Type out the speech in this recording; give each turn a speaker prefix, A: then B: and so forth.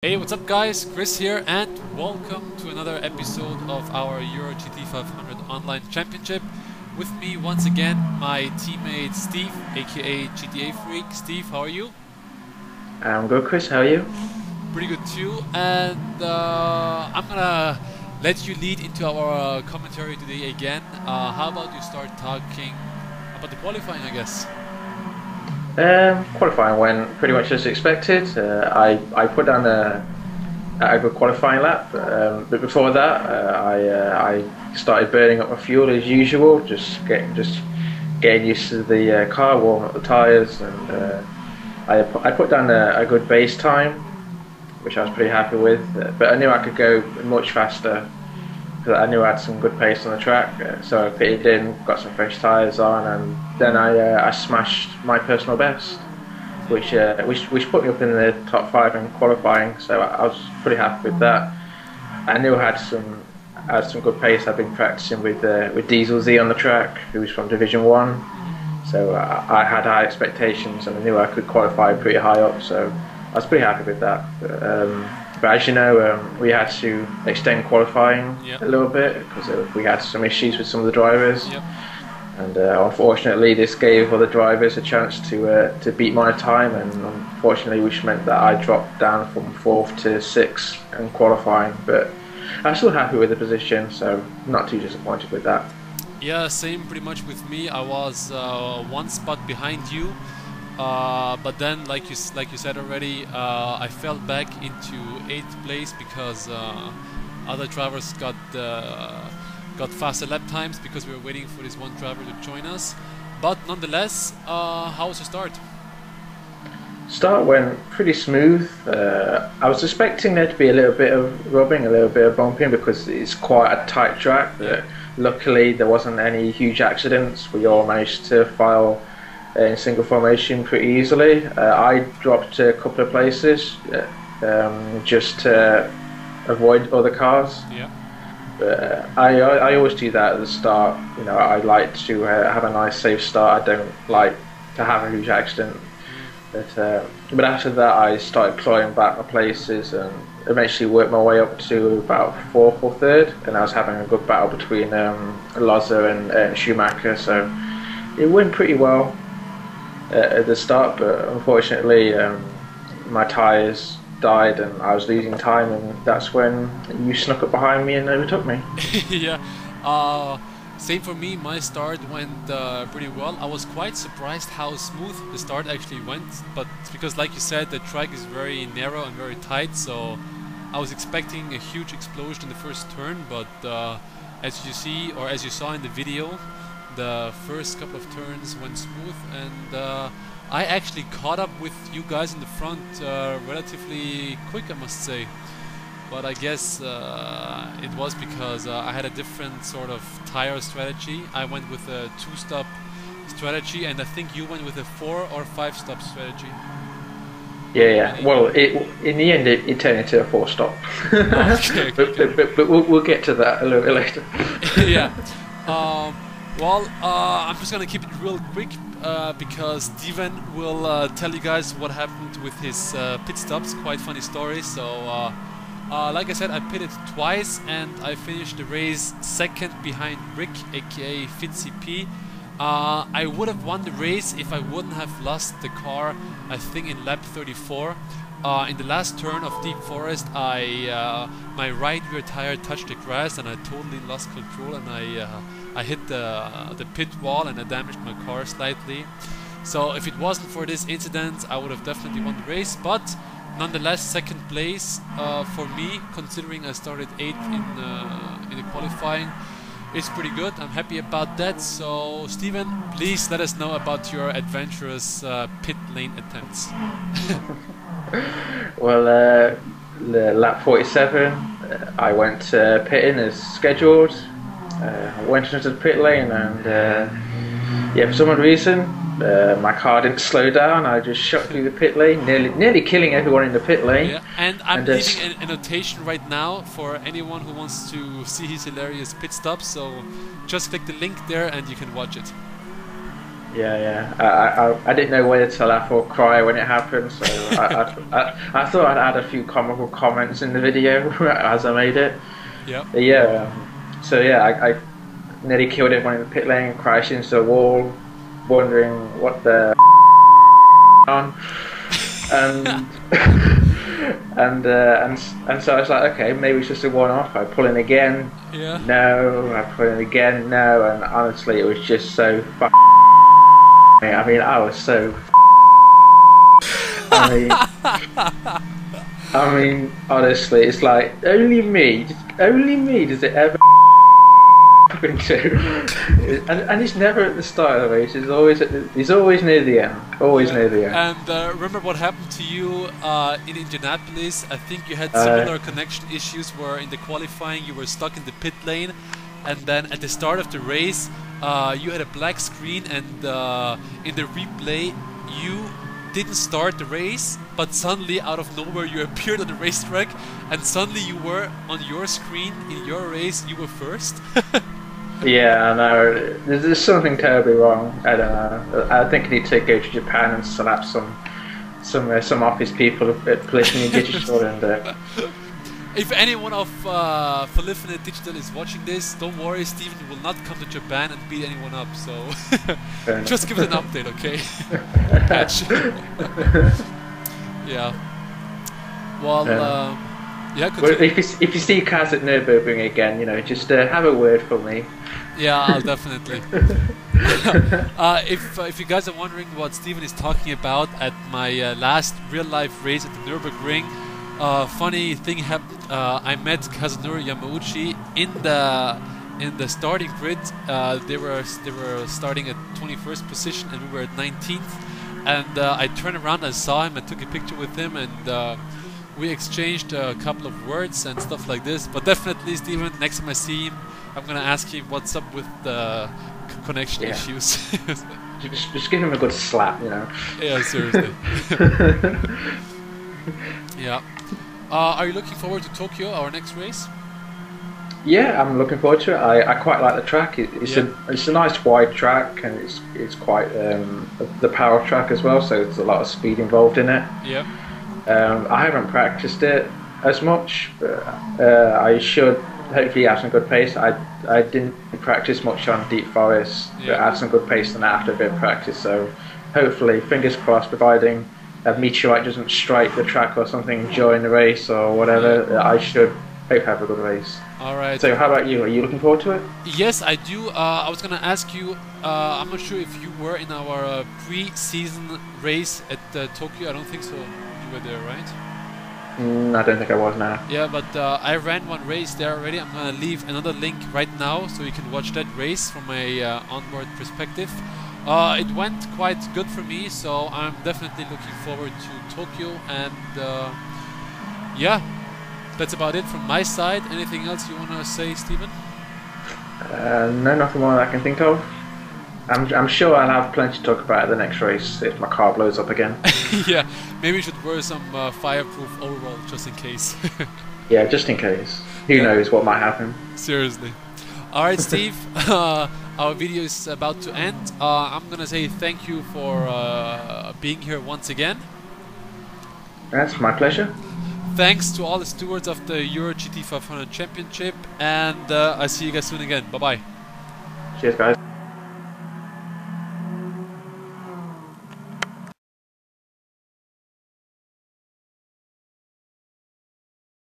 A: Hey, what's up guys? Chris here and welcome to another episode of our Euro GT500 Online Championship. With me once again, my teammate Steve, aka GTA Freak. Steve, how are you?
B: I'm good, Chris. How are you?
A: Pretty good too, and I'm gonna let you lead into our commentary today again. How about you start talking about the qualifying, I guess?
B: Qualifying went pretty much as expected. I put down a good qualifying lap, but before that, I started burning up my fuel as usual, just getting used to the car, warming up the tyres, and I put down a good base time, which I was pretty happy with. But I knew I could go much faster because I knew I had some good pace on the track. So I pitted in, got some fresh tyres on, and then I smashed my personal best, which put me up in the top five in qualifying. So I was pretty happy with that. I knew I had some good pace. I've been practicing with Diesel Z on the track, who was from Division One. So I had high expectations, and I knew I could qualify pretty high up. So I was pretty happy with that. But as you know, we had to extend qualifying
A: Yep.
B: a little bit because we had some issues with some of the drivers.
A: Yep.
B: And unfortunately, this gave other drivers a chance to beat my time, and unfortunately, which meant that I dropped down from fourth to sixth in qualifying. But I'm still happy with the position, so not too disappointed with that.
A: Yeah, same pretty much with me. I was one spot behind you. But then, like you said already, I fell back into 8th place because other drivers got faster lap times because we were waiting for this one driver to join us. But nonetheless, how was your start?
B: Start went pretty smooth. I was expecting there to be a little bit of rubbing, a little bit of bumping because it's quite a tight track. But luckily, there wasn't any huge accidents. We all managed to file in single formation pretty easily. I dropped a couple of places just to avoid other cars.
A: Yeah.
B: I always do that at the start. You know, I like to have a nice safe start. I don't like to have a huge accident. But after that, I started clawing back my places and eventually worked my way up to about fourth or third. And I was having a good battle between Loza and Schumacher, so it went pretty well at the start. But unfortunately, my tyres died and I was losing time, and that's when you snuck up behind me and overtook me.
A: Yeah. Same for me. My start went pretty well. I was quite surprised how smooth the start actually went, but because, like you said, the track is very narrow and very tight, so I was expecting a huge explosion in the first turn. But as you see, or as you saw in the video, the first couple of turns went smooth, and I actually caught up with you guys in the front relatively quick, I must say. But I guess it was because I had a different sort of tire strategy. I went with a 2-stop strategy, and I think you went with a 4 or 5-stop strategy.
B: Yeah. Well, in the end, it turned into a four-stop.
A: Okay,
B: but we'll get to that a little bit later.
A: Yeah. Well, I'm just gonna keep it real quick because Steven will tell you guys what happened with his pit stops. Quite funny story. So, like I said, I pitted twice and I finished the race second behind Rick, aka Fitzy P. I would have won the race if I wouldn't have lost the car, I think in lap 34. In the last turn of Deep Forest, my right rear tire touched the grass and I totally lost control, and I hit the pit wall and I damaged my car slightly. So if it wasn't for this incident, I would have definitely won the race. But nonetheless, second place for me, considering I started 8th in the qualifying, is pretty good. I'm happy about that. So Steven, please let us know about your adventurous pit lane attempts.
B: Well, the lap 47, I went pitting as scheduled. Went into the pit lane, and yeah, for some odd reason, my car didn't slow down. I just shot through the pit lane, nearly killing everyone in the pit lane.
A: Yeah, and I'm leaving a notation right now for anyone who wants to see his hilarious pit stops. So just click the link there and you can watch it.
B: Yeah. I didn't know whether to laugh or cry when it happened, so I thought I'd add a few comical comments in the video as I made it.
A: Yeah.
B: But yeah. So yeah, I nearly killed everyone in the pit lane, crashed into the wall, wondering what the on, and and so I was like, okay, maybe it's just a one-off. I pull in again,
A: Yeah.
B: no. I pull in again, no. And honestly, it was just so. I mean, I was so. I mean, honestly, it's like only me does it ever happen to, and it's never at the start of the race. It's always near the end, near the end.
A: And remember what happened to you in Indianapolis? I think you had similar connection issues where in the qualifying you were stuck in the pit lane, and then at the start of the race you had a black screen, and in the replay you didn't start the race, but suddenly out of nowhere you appeared on the racetrack, and suddenly you were on your screen in your race. You were first.
B: Yeah, I know. There's something terribly wrong. I don't know. I think I need to go to Japan and slap some office people at Polyphony Digital. And
A: if anyone of Polyphony Digital is watching this, don't worry, Steven will not come to Japan and beat anyone up. So just give it an update, okay? Yeah. Well, yeah.
B: Well, if you see Kaz at Nürburgring again, you know, just have a word for me.
A: Yeah, I'll definitely. If you guys are wondering what Steven is talking about, at my last real life race at the Nürburgring, funny thing happened. I met Kazunori Yamauchi in the starting grid. They were starting at 21st position, and we were at 19th. And I turned around, I saw him, I took a picture with him, and we exchanged a couple of words and stuff like this. But definitely, Steven, next time I see him, I'm gonna ask him what's up with the connection issues.
B: just give him a good slap, you know.
A: Yeah, seriously. Yeah. Are you looking forward to Tokyo, our next race?
B: Yeah, I'm looking forward to it. I quite like the track. It's a nice wide track, and it's quite the power track as well. So there's a lot of speed involved in it.
A: Yeah.
B: I haven't practiced it as much, but I should hopefully have some good pace. I didn't practice much on Deep Forest, but I had some good pace than after a bit of practice. So hopefully, fingers crossed, providing a meteorite doesn't strike the track or something during the race or whatever, I should hope have a good race.
A: Alright.
B: So how about you? Are you looking forward to it?
A: Yes, I do. I was gonna ask you, I'm not sure if you were in our pre-season race at Tokyo. I don't think so. You were there, right?
B: I don't think I was now.
A: Yeah, but I ran one race there already. I'm gonna leave another link right now so you can watch that race from a onboard perspective. It went quite good for me, so I'm definitely looking forward to Tokyo. And yeah, that's about it from my side. Anything else you want to say, Steven?
B: No, nothing more that I can think of. I'm sure I'll have plenty to talk about at the next race if my car blows up again.
A: Yeah, maybe you should wear some fireproof overall just in case.
B: Yeah, just in case. Who knows what might happen.
A: Seriously. Alright, Steve, our video is about to end. I'm gonna say thank you for being here once again.
B: That's my pleasure.
A: Thanks to all the stewards of the Euro GT500 Championship, and I'll see you guys soon again. Bye bye.
B: Cheers, guys.